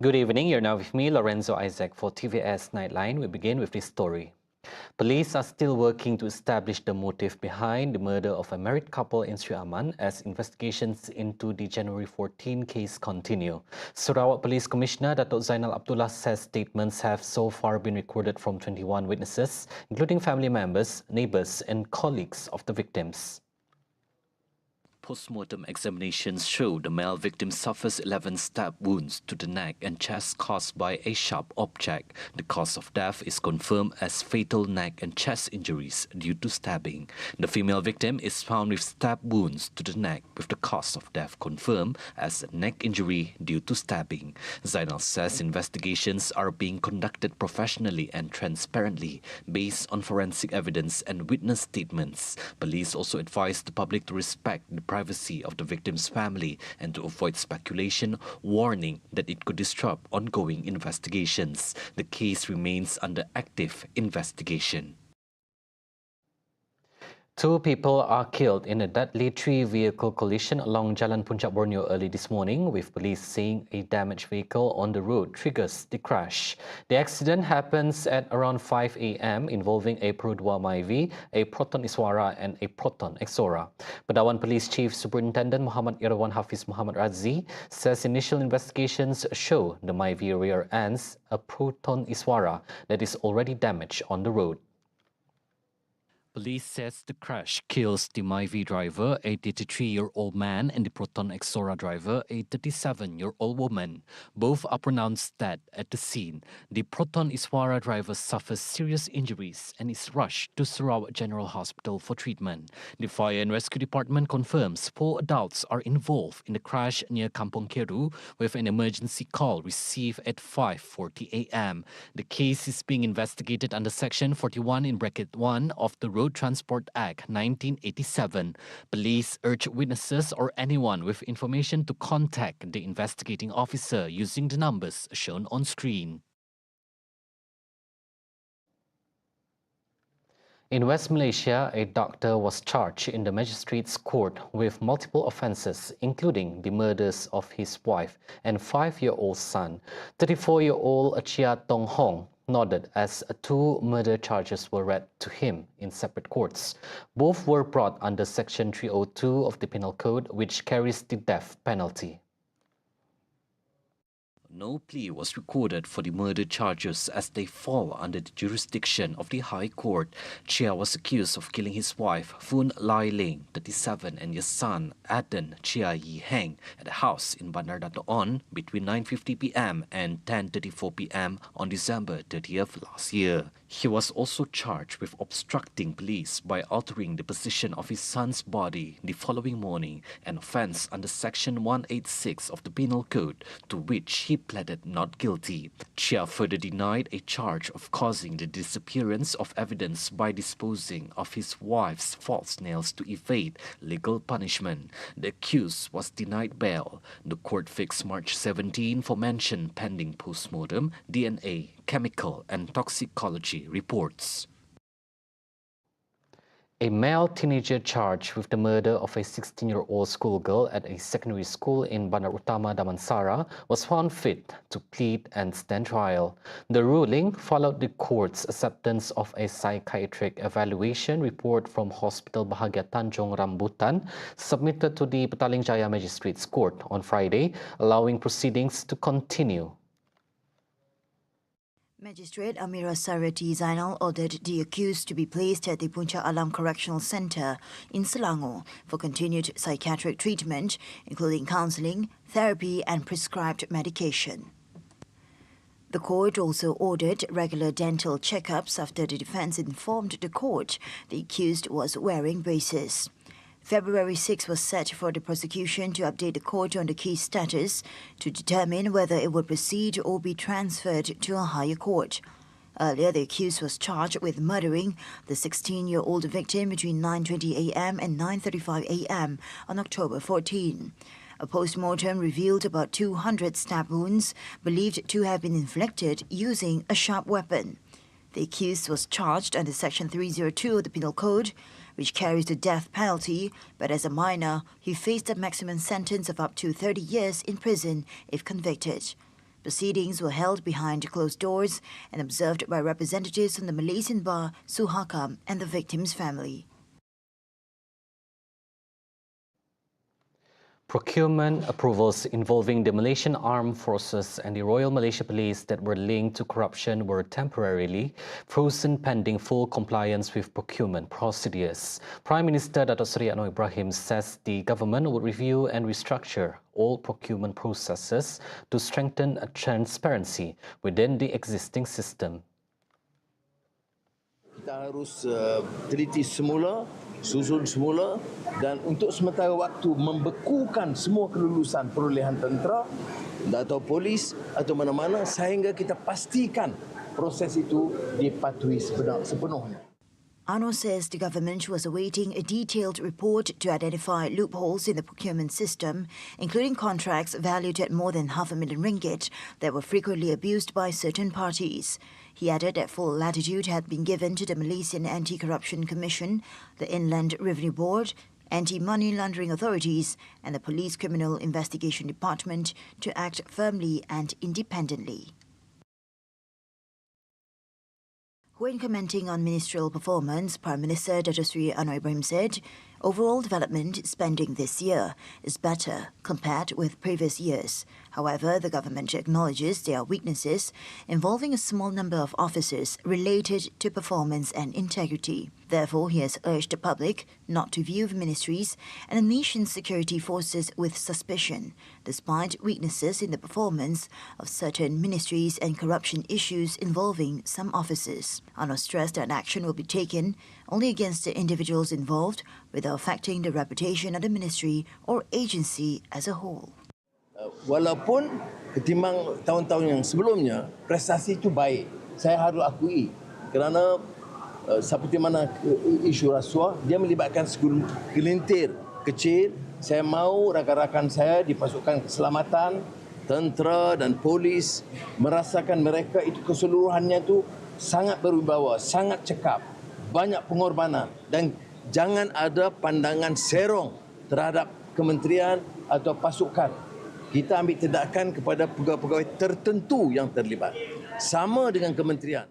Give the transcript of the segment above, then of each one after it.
Good evening. You're now with me, Lorenzo Isaac, for TVS Nightline. We begin with this story. Police are still working to establish the motive behind the murder of a married couple in Sri Aman as investigations into the January 14 case continue. Sarawak Police Commissioner Datuk Zainal Abdullah says statements have so far been recorded from 21 witnesses, including family members, neighbours and colleagues of the victims. Post-mortem examinations show the male victim suffers 11 stab wounds to the neck and chest caused by a sharp object. The cause of death is confirmed as fatal neck and chest injuries due to stabbing. The female victim is found with stab wounds to the neck, with the cause of death confirmed as a neck injury due to stabbing. Zainal says investigations are being conducted professionally and transparently based on forensic evidence and witness statements. Police also advised the public to respect the privacy of the victim's family and to avoid speculation, warning that it could disrupt ongoing investigations. The case remains under active investigation. 2 people are killed in a deadly 3-vehicle collision along Jalan PUNCAK, Borneo early this morning, with police saying a damaged vehicle on the road triggers the crash. The accident happens at around 5 a.m. involving a Pro 2 Myvi, a Proton Iswara and a Proton Exora. Padawan Police Chief Superintendent Muhammad Irawan Hafiz Muhammad Razi says initial investigations show the Myvi rear ends a Proton Iswara that is already damaged on the road. Police says the crash kills the Myvi driver, a 33-year-old man, and the Proton Exora driver, a 37-year-old woman. Both are pronounced dead at the scene. The Proton Iswara driver suffers serious injuries and is rushed to Sarawak General Hospital for treatment. The Fire and Rescue Department confirms 4 adults are involved in the crash near Kampong Keru, with an emergency call received at 5:40 a.m. The case is being investigated under Section 41(1) of the Road Transport Act 1987. Police urge witnesses or anyone with information to contact the investigating officer using the numbers shown on screen. In West Malaysia, a doctor was charged in the magistrate's court with multiple offences, including the murders of his wife and 5-year-old son. 34-year-old Chia Tong Hong nodded as 2 murder charges were read to him in separate courts. Both were brought under Section 302 of the Penal Code, which carries the death penalty. No plea was recorded for the murder charges as they fall under the jurisdiction of the High Court. Chia was accused of killing his wife, Foon Lai Ling, 37, and his son, Aden Chia Yi Heng, at a house in Bandar Dato' On between 9:50 p.m. and 10:34 p.m. on December 30th last year. He was also charged with obstructing police by altering the position of his son's body the following morning, an offence under Section 186 of the Penal Code, to which he pleaded not guilty. Chia further denied a charge of causing the disappearance of evidence by disposing of his wife's false nails to evade legal punishment. The accused was denied bail. The court fixed March 17 for mention pending post-mortem, DNA, chemical and toxicology reports. A male teenager charged with the murder of a 16-year-old schoolgirl at a secondary school in Bandar Utama, Damansara was found fit to plead and stand trial. The ruling followed the court's acceptance of a psychiatric evaluation report from Hospital Bahagia Tanjung Rambutan submitted to the Petaling Jaya Magistrates Court on Friday, allowing proceedings to continue. Magistrate Amira Sarati Zainal ordered the accused to be placed at the Puncak Alam Correctional Centre in Selangor for continued psychiatric treatment, including counselling, therapy and prescribed medication. The court also ordered regular dental checkups after the defence informed the court the accused was wearing braces. February 6 was set for the prosecution to update the court on the case status to determine whether it would proceed or be transferred to a higher court. Earlier, the accused was charged with murdering the 16-year-old victim between 9:20 a.m. and 9:35 a.m. on October 14. A post-mortem revealed about 200 stab wounds believed to have been inflicted using a sharp weapon. The accused was charged under Section 302 of the Penal Code, which carries the death penalty, but as a minor, he faced a maximum sentence of up to 30 years in prison if convicted. Proceedings were held behind closed doors and observed by representatives from the Malaysian bar, Suhakam, and the victim's family. Procurement approvals involving the Malaysian Armed Forces and the Royal Malaysia Police that were linked to corruption were temporarily frozen pending full compliance with procurement procedures. Prime Minister Datuk Seri Anwar Ibrahim says the government would review and restructure all procurement processes to strengthen transparency within the existing system. Kita harus teliti semula, susun semula dan untuk sementara waktu membekukan semua kelulusan perolehan tentera atau polis atau mana-mana sehingga kita pastikan proses itu dipatuhi sepenuhnya. Anwar says the government was awaiting a detailed report to identify loopholes in the procurement system, including contracts valued at more than R500,000 that were frequently abused by certain parties. He added that full latitude had been given to the Malaysian Anti-Corruption Commission, the Inland Revenue Board, Anti-Money Laundering Authorities, and the Police Criminal Investigation Department to act firmly and independently. When commenting on ministerial performance, Prime Minister Datuk Seri Anwar Ibrahim said, overall development spending this year is better compared with previous years. However, the government acknowledges there are weaknesses involving a small number of officers related to performance and integrity. Therefore, he has urged the public not to view the ministries and the nation's security forces with suspicion, despite weaknesses in the performance of certain ministries and corruption issues involving some officers. Anwar stressed that action will be taken only against the individuals involved without affecting the reputation of the ministry or agency as a whole. Walaupun ketimbang tahun-tahun yang sebelumnya, prestasi itu baik. Saya harus akui kerana seperti mana isu rasuah, dia melibatkan segelintir kecil. Saya mahu rakan-rakan saya di pasukan keselamatan, tentera dan polis merasakan mereka itu keseluruhannya itu sangat berwibawa, sangat cekap, banyak pengorbanan dan jangan ada pandangan serong terhadap kementerian atau pasukan. Kita ambil tindakan kepada pegawai-pegawai tertentu yang terlibat. Sama dengan kementerian.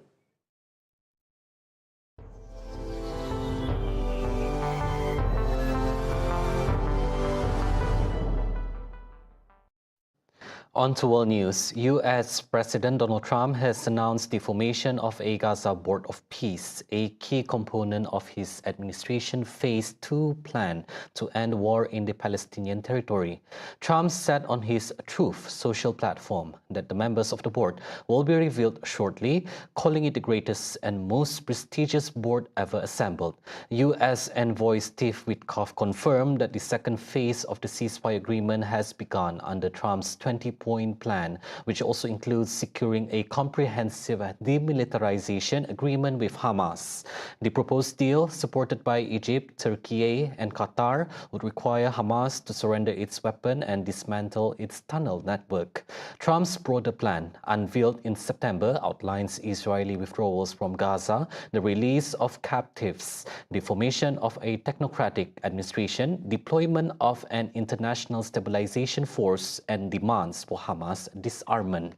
On to world news. U.S. President Donald Trump has announced the formation of a Gaza Board of Peace, a key component of his administration Phase 2 plan to end war in the Palestinian territory. Trump said on his Truth social platform that the members of the board will be revealed shortly, calling it the greatest and most prestigious board ever assembled. U.S. Envoy Steve Witkoff confirmed that the second phase of the ceasefire agreement has begun under Trump's 20-point plan, which also includes securing a comprehensive demilitarization agreement with Hamas. The proposed deal, supported by Egypt, Turkey, and Qatar, would require Hamas to surrender its weapon and dismantle its tunnel network. Trump's broader plan, unveiled in September, outlines Israeli withdrawals from Gaza, the release of captives, the formation of a technocratic administration, deployment of an international stabilization force, and demands for Hamas disarmament.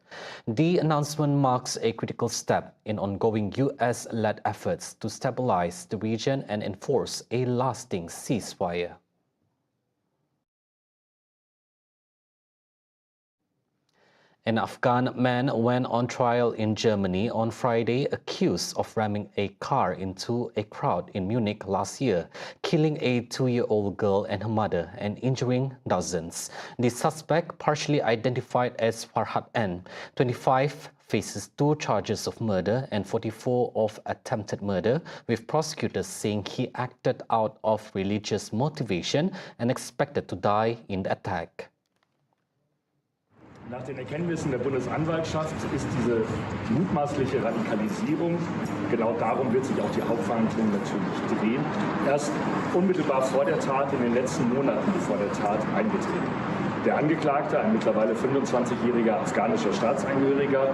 The announcement marks a critical step in ongoing US-led efforts to stabilize the region and enforce a lasting ceasefire. An Afghan man went on trial in Germany on Friday accused of ramming a car into a crowd in Munich last year, killing a 2-year-old girl and her mother and injuring dozens. The suspect, partially identified as Farhad N., 25, faces 2 charges of murder and 44 of attempted murder, with prosecutors saying he acted out of religious motivation and expected to die in the attack. Nach den Erkenntnissen der Bundesanwaltschaft ist diese mutmaßliche Radikalisierung, genau darum wird sich auch die Hauptverhandlung natürlich drehen, erst unmittelbar vor der Tat, in den letzten Monaten vor der Tat eingetreten. Der Angeklagte, ein mittlerweile 25-jähriger afghanischer Staatsangehöriger,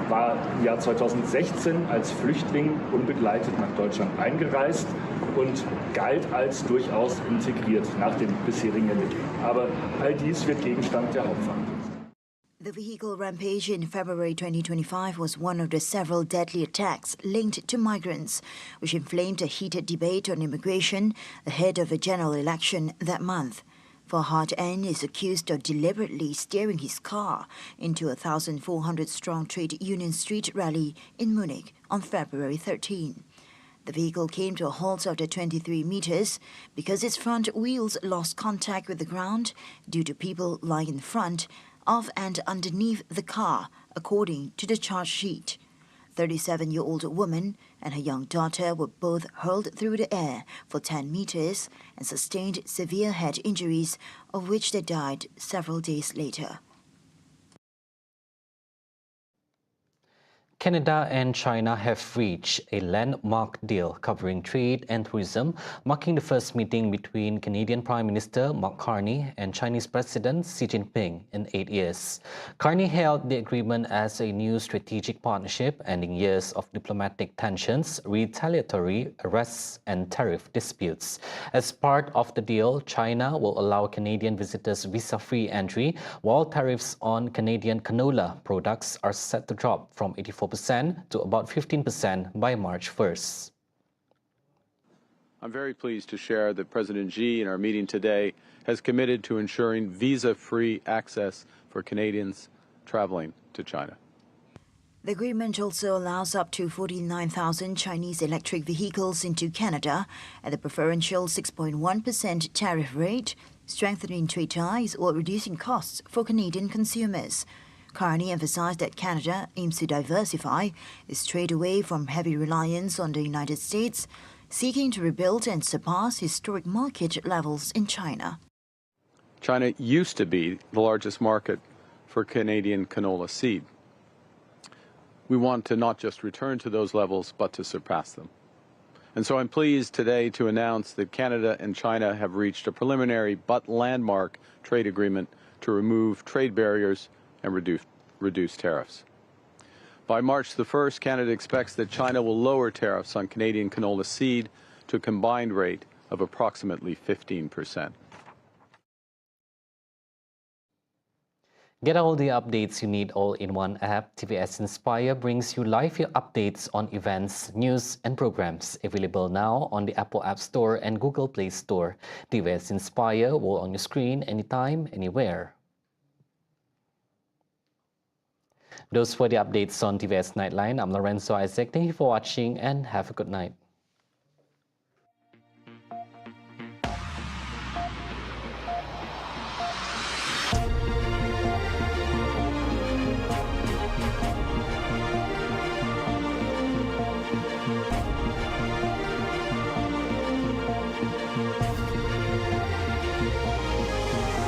war im Jahr 2016 als Flüchtling unbegleitet nach Deutschland eingereist und galt als durchaus integriert nach den bisherigen Ermittlungen. Aber all dies wird Gegenstand der Hauptverhandlung. The vehicle rampage in February 2025 was one of the several deadly attacks linked to migrants, which inflamed a heated debate on immigration ahead of a general election that month. Farhad N is accused of deliberately steering his car into a 1,400-strong trade union street rally in Munich on February 13. The vehicle came to a halt after 23 meters because its front wheels lost contact with the ground due to people lying in front of and underneath the car, according to the charge sheet. 37-year-old woman and her young daughter were both hurled through the air for 10 meters and sustained severe head injuries, of which they died several days later. Canada and China have reached a landmark deal covering trade and tourism, marking the first meeting between Canadian Prime Minister Mark Carney and Chinese President Xi Jinping in 8 years. Carney hailed the agreement as a new strategic partnership, ending years of diplomatic tensions, retaliatory arrests, and tariff disputes. As part of the deal, China will allow Canadian visitors visa-free entry, while tariffs on Canadian canola products are set to drop from 84% to about 15% by March 1st. I'm very pleased to share that President Xi in our meeting today has committed to ensuring visa-free access for Canadians traveling to China. The agreement also allows up to 49,000 Chinese electric vehicles into Canada at a preferential 6.1% tariff rate, strengthening trade ties or reducing costs for Canadian consumers. Carney emphasized that Canada aims to diversify its trade away from heavy reliance on the United States, seeking to rebuild and surpass historic market levels in China. China used to be the largest market for Canadian canola seed. We want to not just return to those levels, but to surpass them. And so I'm pleased today to announce that Canada and China have reached a preliminary but landmark trade agreement to remove trade barriers and reduce tariffs. By March the 1st, Canada expects that China will lower tariffs on Canadian canola seed to a combined rate of approximately 15%. Get all the updates you need all in one app. TVS Inspire brings you live updates on events, news, and programs. Available now on the Apple App Store and Google Play Store. TVS Inspire will on your screen anytime, anywhere. Those were the updates on TVS Nightline. I'm Lorenzo Isaac. Thank you for watching and have a good night.